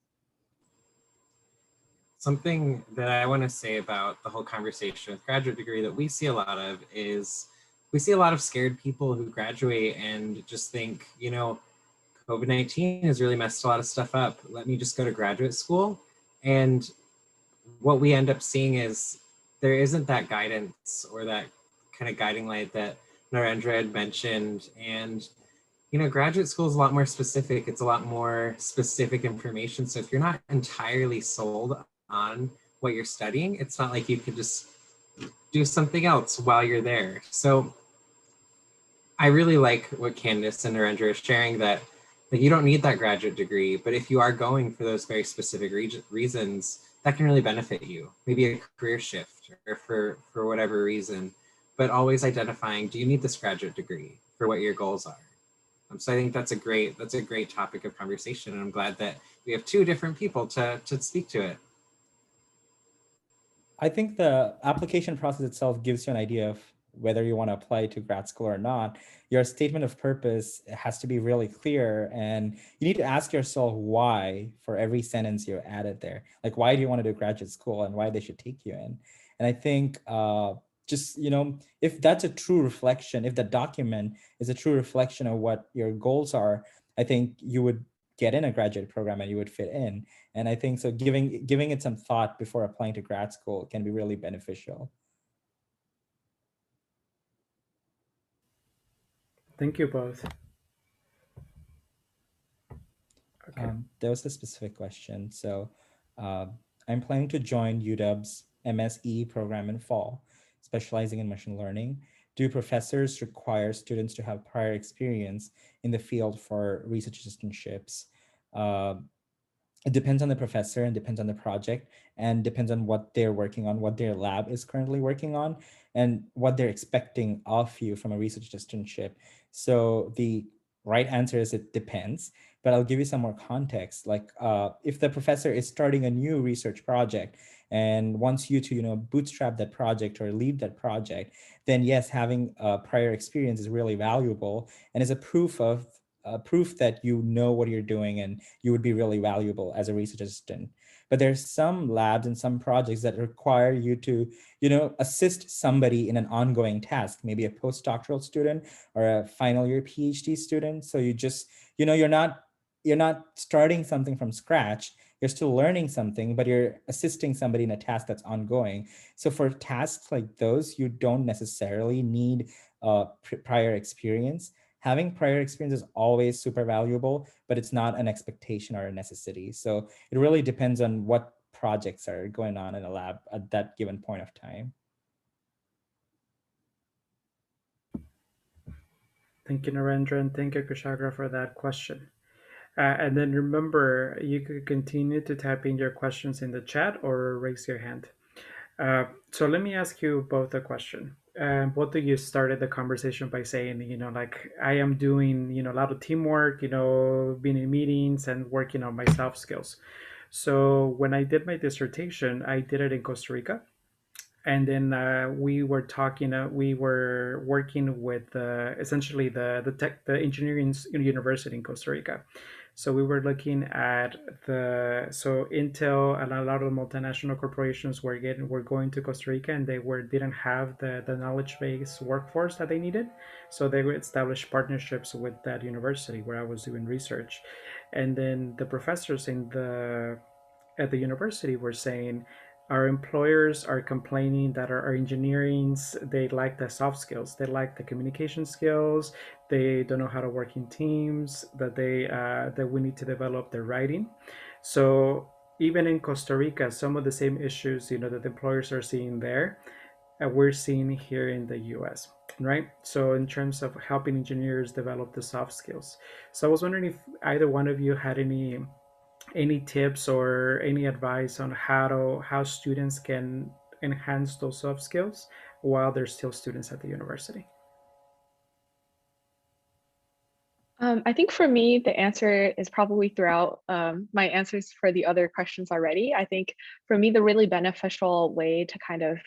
Something that I want to say about the whole conversation with graduate degree that we see a lot of is we see a lot of scared people who graduate and just think, you know, COVID-19 has really messed a lot of stuff up. Let me just go to graduate school. And what we end up seeing is there isn't that guidance or that kind of guiding light that Narendra had mentioned. And, you know, graduate school is a lot more specific. It's a lot more specific information. So if you're not entirely sold on what you're studying, it's not like you could just do something else while you're there. So I really like what Candice and Narendra are sharing, that you don't need that graduate degree, but if you are going for those very specific reasons, that can really benefit you. Maybe a career shift or for whatever reason, but always identifying, do you need this graduate degree for what your goals are? So I think that's a great topic of conversation, and I'm glad that we have two different people to speak to it. I think the application process itself gives you an idea of whether you want to apply to grad school or not. Your statement of purpose has to be really clear, and you need to ask yourself why for every sentence you added there. Like, why do you want to do graduate school and why they should take you in? And I think just, you know, if that's a true reflection, if the document is a true reflection of what your goals are, I think you would get in a graduate program and you would fit in. And I think so giving it some thought before applying to grad school can be really beneficial. Thank you both. Okay. There was a specific question. So I'm planning to join UW's MSE program in fall, specializing in machine learning. Do professors require students to have prior experience in the field for research assistantships? It depends on the professor and depends on the project and depends on what they're working on, what their lab is currently working on, and what they're expecting of you from a research assistantship. So the right answer is it depends, but I'll give you some more context. Like if the professor is starting a new research project and wants you to, you know, bootstrap that project or lead that project, then yes, having prior experience is really valuable and is a proof that you know what you're doing and you would be really valuable as a research assistant. But there's some labs and some projects that require you to, you know, assist somebody in an ongoing task, maybe a postdoctoral student or a final year PhD student. So you just, you know, you're not starting something from scratch. You're still learning something, but you're assisting somebody in a task that's ongoing. So for tasks like those, you don't necessarily need prior experience. Having prior experience is always super valuable, but it's not an expectation or a necessity. So it really depends on what projects are going on in a lab at that given point of time. Thank you, Narendra, and thank you, Kushagra, for that question. And then remember, you could continue to type in your questions in the chat or raise your hand. So let me ask you both a question. Both of you started the conversation by saying, like I am doing, a lot of teamwork, being in meetings and working on my soft skills. So when I did my dissertation, I did it in Costa Rica, and then we were working with essentially the engineering university in Costa Rica. So we were looking at so Intel and a lot of the multinational corporations were going to Costa Rica, and they didn't have the knowledge base workforce that they needed. So they would establish partnerships with that university where I was doing research, and then the professors at the university were saying our employers are complaining that our engineerings, they lack the soft skills, they lack the communication skills, they don't know how to work in teams, that we need to develop their writing. So even in Costa Rica, some of the same issues that the employers are seeing there, we're seeing here in the US, right? So in terms of helping engineers develop the soft skills. So I was wondering if either one of you had any tips or any advice on how students can enhance those soft skills while they're still students at the university. I think for me, the answer is probably throughout my answers for the other questions already. I think for me, the really beneficial way to kind of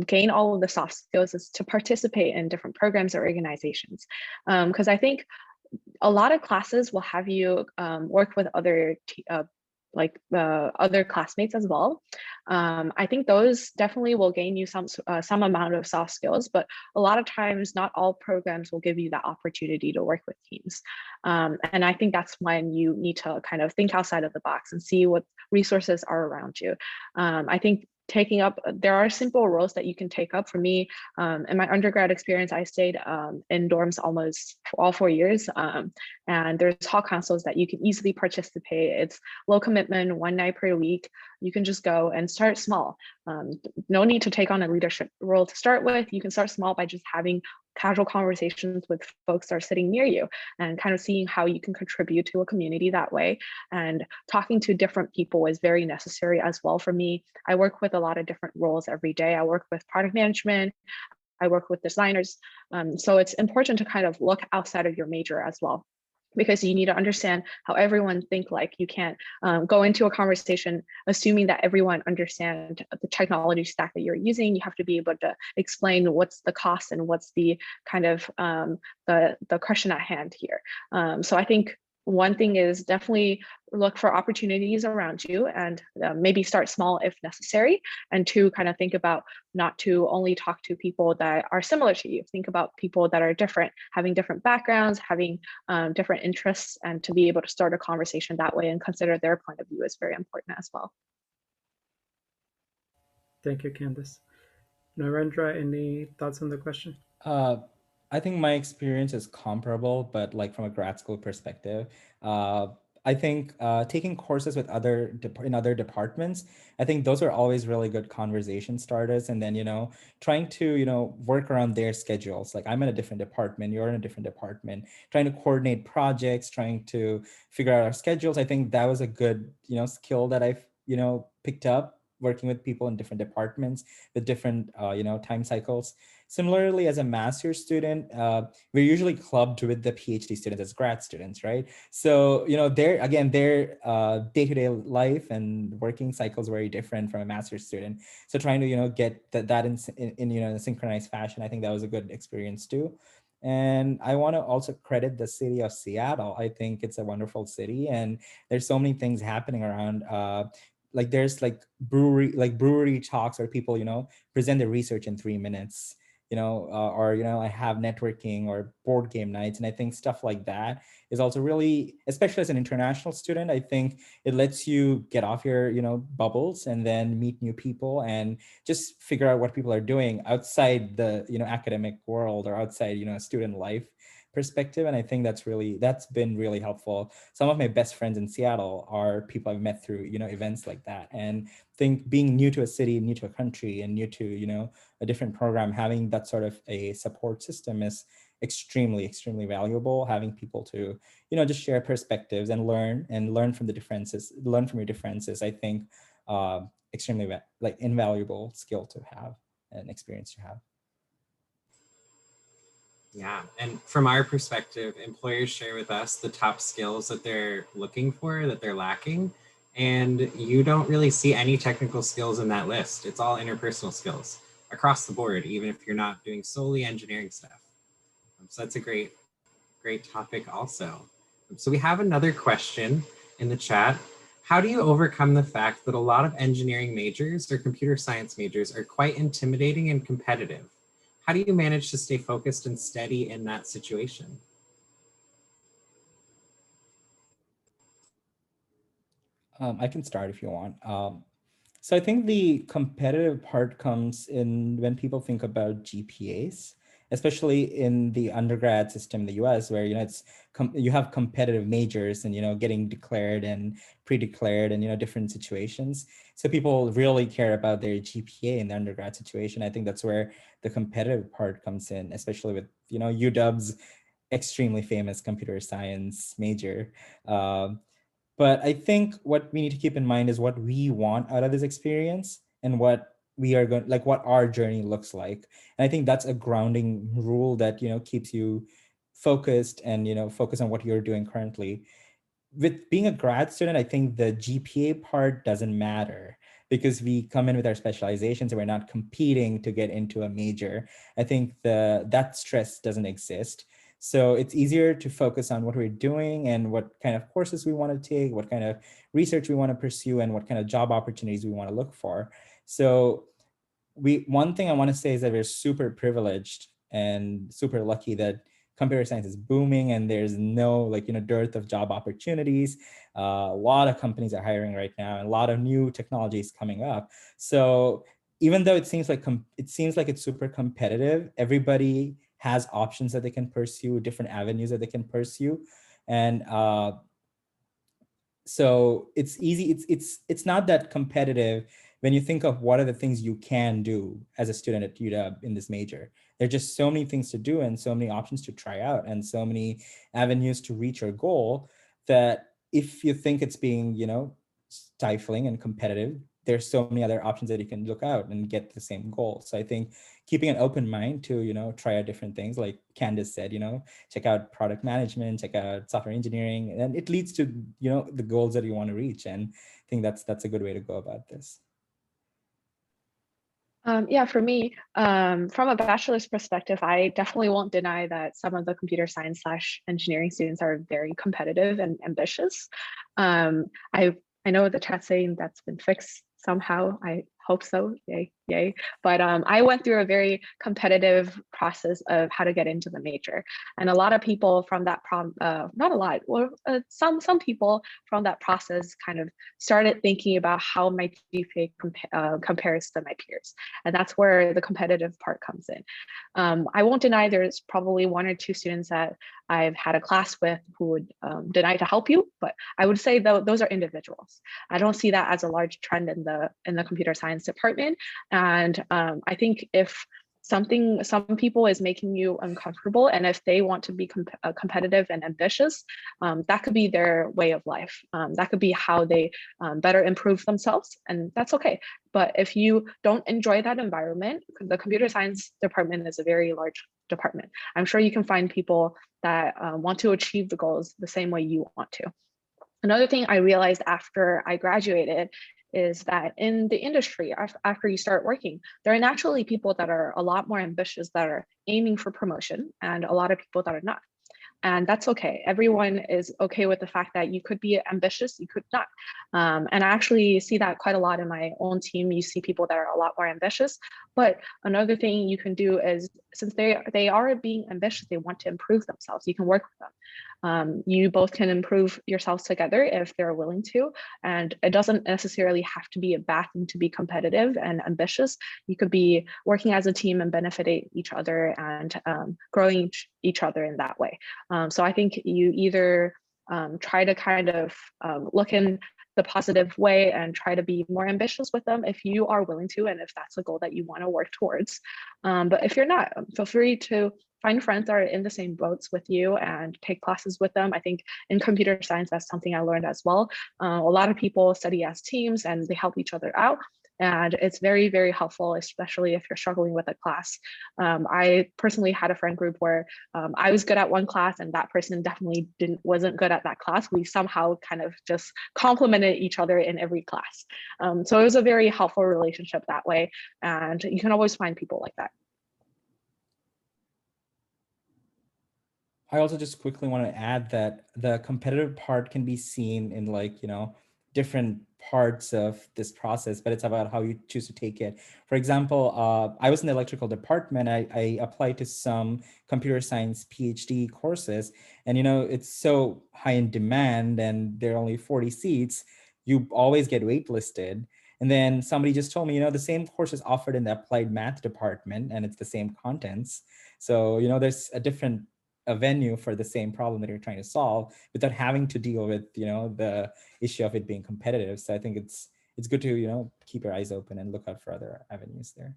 gain all of the soft skills is to participate in different programs or organizations. Because I think a lot of classes will have you work with other other classmates as well. I think those definitely will gain you some amount of soft skills, but a lot of times not all programs will give you that opportunity to work with teams. And I think that's when you need to kind of think outside of the box and see what resources are around you. I think there are simple roles that you can take up. For me, in my undergrad experience, I stayed in dorms almost all 4 years. And there's hall councils that you can easily participate. It's low commitment, one night per week. You can just go and start small. No need to take on a leadership role to start with. You can start small by just having casual conversations with folks that are sitting near you and kind of seeing how you can contribute to a community that way. And talking to different people is very necessary as well for me. I work with a lot of different roles every day. I work with product management, I work with designers. So it's important to kind of look outside of your major as well, because you need to understand how everyone think. Like you can't go into a conversation assuming that everyone understands the technology stack that you're using. You have to be able to explain what's the cost and what's the kind of the question at hand here. So I think one thing is definitely look for opportunities around you and maybe start small if necessary. And two, kind of think about not to only talk to people that are similar to you. Think about people that are different, having different backgrounds, having different interests, and to be able to start a conversation that way and consider their point of view is very important as well. Thank you, Candice. Narendra, any thoughts on the question? Uh, I think my experience is comparable, but like from a grad school perspective, I think taking courses with in other departments, I think those are always really good conversation starters. And then trying to work around their schedules. Like I'm in a different department, you're in a different department, trying to coordinate projects, trying to figure out our schedules. I think that was a good skill that I've picked up working with people in different departments with different time cycles. Similarly, as a master's student, we're usually clubbed with the PhD students as grad students, right? So, their day-to-day life and working cycles are very different from a master's student. So trying to, get that in a synchronized fashion, I think that was a good experience too. And I want to also credit the city of Seattle. I think it's a wonderful city, and there's so many things happening around. Like there's brewery talks where people present their research in 3 minutes, or I have networking or board game nights. And I think stuff like that is also really, especially as an international student, I think it lets you get off your bubbles and then meet new people and just figure out what people are doing outside the academic world or outside student life perspective. And I think that's been really helpful. Some of my best friends in Seattle are people I've met through events like that. And think being new to a city, new to a country, and new to a different program, having that sort of a support system extremely valuable. Having people to, just share perspectives and learn from the differences, learn from your differences, I think extremely invaluable skill to have and experience to have. Yeah, and from our perspective, employers share with us the top skills that they're looking for, that they're lacking, and you don't really see any technical skills in that list. It's all interpersonal skills across the board, even if you're not doing solely engineering stuff. So that's a great topic also. So we have another question in the chat. How do you overcome the fact that a lot of engineering majors or computer science majors are quite intimidating and competitive? How do you manage to stay focused and steady in that situation? I can start if you want. So I think the competitive part comes in when people think about GPAs, especially in the undergrad system in the US, where you have competitive majors and getting declared and pre-declared and different situations. So people really care about their GPA in the undergrad situation. I think that's where the competitive part comes in, especially with UW's extremely famous computer science major. But I think what we need to keep in mind is what we want out of this experience and what we are going, like what our journey looks like. And I think that's a grounding rule that, keeps you focused and, focus on what you're doing currently. With being a grad student, I think the GPA part doesn't matter because we come in with our specializations and we're not competing to get into a major. I think that stress doesn't exist. So it's easier to focus on what we're doing and what kind of courses we want to take, what kind of research we want to pursue, and what kind of job opportunities we want to look for. So one thing I want to say is that we're super privileged and super lucky that computer science is booming and there's no dearth of job opportunities. A lot of companies are hiring right now and a lot of new technologies coming up. So even though it seems like it's super competitive, everybody has options that they can pursue, different avenues that they can pursue. And so it's easy. It's not that competitive when you think of what are the things you can do as a student at UW in this major. There are just so many things to do and so many options to try out and so many avenues to reach your goal that if you think it's being, stifling and competitive, there's so many other options that you can look out and get the same goal. So I think keeping an open mind to, try out different things, like Candace said, check out product management, check out software engineering, and it leads to, the goals that you want to reach. And I think that's a good way to go about this. Yeah, for me, from a bachelor's perspective, I definitely won't deny that some of the computer science / engineering students are very competitive and ambitious. I know the chat saying that's been fixed somehow. I hope so. Yay, yay. But I went through a very competitive process of how to get into the major. And a lot of people from that not a lot, well, some people from that process kind of started thinking about how my GPA compares to my peers. And that's where the competitive part comes in. I won't deny there's probably 1 or 2 students that I've had a class with who would deny to help you, but I would say those are individuals. I don't see that as a large trend in the computer science department. And I think if some people is making you uncomfortable, and if they want to be competitive and ambitious, that could be their way of life. That could be how they better improve themselves, and that's okay. But if you don't enjoy that environment, the computer science department is a very large department. I'm sure you can find people that want to achieve the goals the same way you want to. Another thing I realized after I graduated is that in the industry, after you start working, there are naturally people that are a lot more ambitious, that are aiming for promotion, and a lot of people that are not. And that's okay. Everyone is okay with the fact that you could be ambitious, you could not. And I actually see that quite a lot in my own team. You see people that are a lot more ambitious. But another thing you can do is, since they are being ambitious, they want to improve themselves, you can work with them. You both can improve yourselves together if they're willing to. And it doesn't necessarily have to be a bad thing to be competitive and ambitious. You could be working as a team and benefiting each other and growing each other in that way. So I think you either try to kind of look in the positive way and try to be more ambitious with them if you are willing to, and if that's a goal that you want to work towards. But if you're not, feel free to find friends that are in the same boats with you and take classes with them. I think in computer science, that's something I learned as well. A lot of people study as teams and they help each other out. And it's very, very helpful, especially if you're struggling with a class. I personally had a friend group where I was good at one class and that person definitely wasn't good at that class. We somehow kind of just complemented each other in every class. So it was a very helpful relationship that way. And you can always find people like that. I also just quickly want to add that the competitive part can be seen in different parts of this process, but it's about how you choose to take it. For example, I was in the electrical department. I applied to some computer science PhD courses, and it's so high in demand and there are only 40 seats, you always get waitlisted. And then somebody just told me, the same course is offered in the applied math department and it's the same contents. So, there's a venue for the same problem that you're trying to solve without having to deal with, the issue of it being competitive. So I think it's good to, keep your eyes open and look out for other avenues there.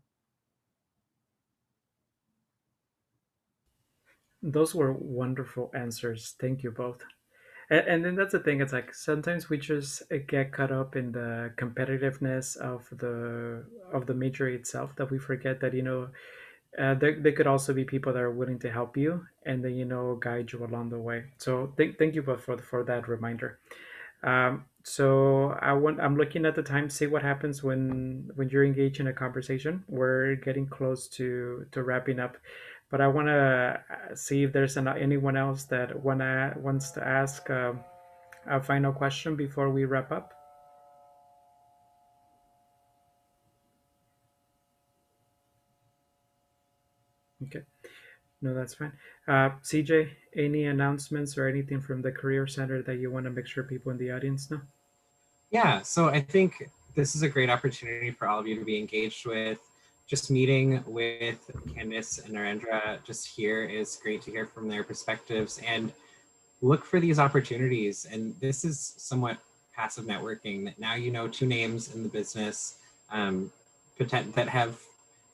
Those were wonderful answers. Thank you both. And then that's the thing. It's like sometimes we just get caught up in the competitiveness of the major itself that we forget that there could also be people that are willing to help you and then guide you along the way. So thank you both for that reminder. So I'm looking at the time, see what happens when you're engaged in a conversation. We're getting close to wrapping up, but I want to see if there's anyone else that wants to ask a final question before we wrap up. Okay, no, that's fine. CJ, any announcements or anything from the Career Center that you want to make sure people in the audience know? Yeah, so I think this is a great opportunity for all of you to be engaged with. Just meeting with Candice and Narendra just here is great to hear from their perspectives and look for these opportunities. And this is somewhat passive networking, that now you know two names in the business that have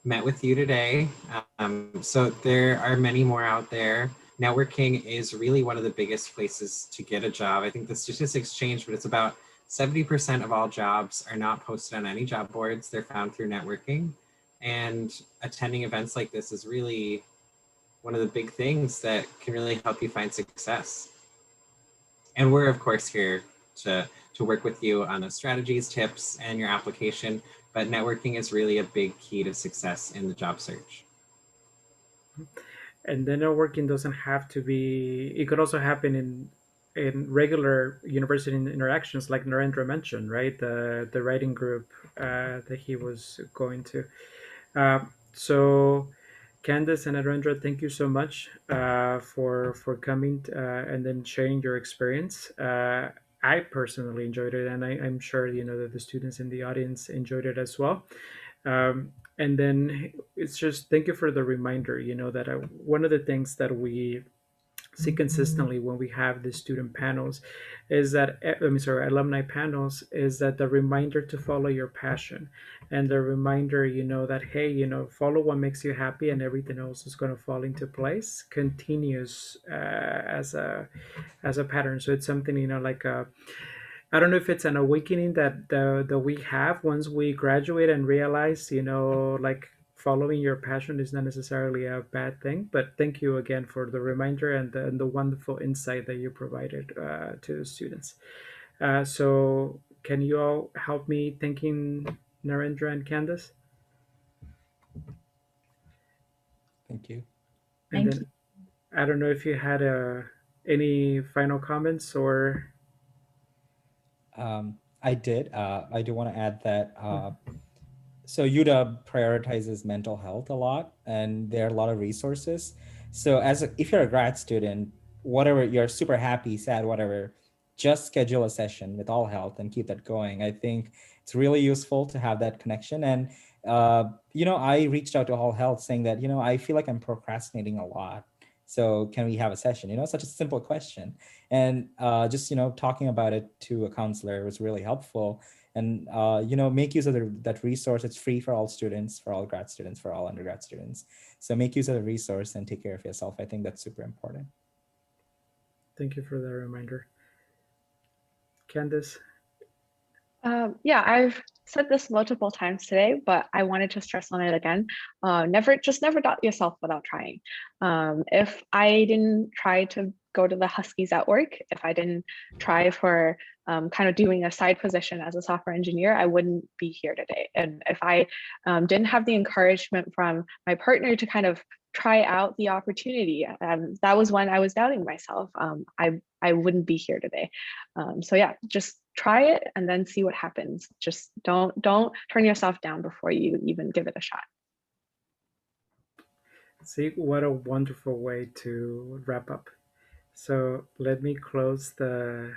met with you today. So there are many more out there. Networking is really one of the biggest places to get a job. I think the statistics change, but it's about 70% of all jobs are not posted on any job boards. They're found through networking. And attending events like this is really one of the big things that can really help you find success. And we're, of course, here to work with you on those strategies, tips, and your application. But networking is really a big key to success in the job search. And then networking doesn't have to be, it could also happen in regular university interactions like Narendra mentioned, right? The writing group that he was going to. So Candice and Narendra, thank you so much for coming and then sharing your experience. I personally enjoyed it, and I'm sure that the students in the audience enjoyed it as well. And then it's just thank you for the reminder. That one of the things that we see consistently when we have the student panels is that alumni panels is that the reminder to follow your passion and the reminder that hey, follow what makes you happy and everything else is going to fall into place continues as a pattern. So it's something like I don't know if it's an awakening that we have once we graduate and realize, like following your passion is not necessarily a bad thing. But thank you again for the reminder and the wonderful insight that you provided to the students. So can you all help me thanking Narendra and Candace? Thank you. And Thank then you. I don't know if you had any final comments or. I did. I do want to add that so UW prioritizes mental health a lot, and there are a lot of resources. So if you're a grad student, whatever, you're super happy, sad, whatever, just schedule a session with All Health and keep that going. I think it's really useful to have that connection. And I reached out to All Health saying that I feel like I'm procrastinating a lot, So can we have a session? Such a simple question. And just, talking about it to a counselor was really helpful. And, make use of that resource. It's free for all students, for all grad students, for all undergrad students. So make use of the resource and take care of yourself. I think that's super important. Thank you for that reminder. Candice? Yeah, I've said this multiple times today, but I wanted to stress on it again. Never doubt yourself without trying. If I didn't try to go to the Huskies at work, if I didn't try for kind of doing a side position as a software engineer, I wouldn't be here today. And if I didn't have the encouragement from my partner to kind of try out the opportunity, that was when I was doubting myself. I wouldn't be here today. So yeah, just try it and then see what happens. Just don't turn yourself down before you even give it a shot. See, what a wonderful way to wrap up. So let me close the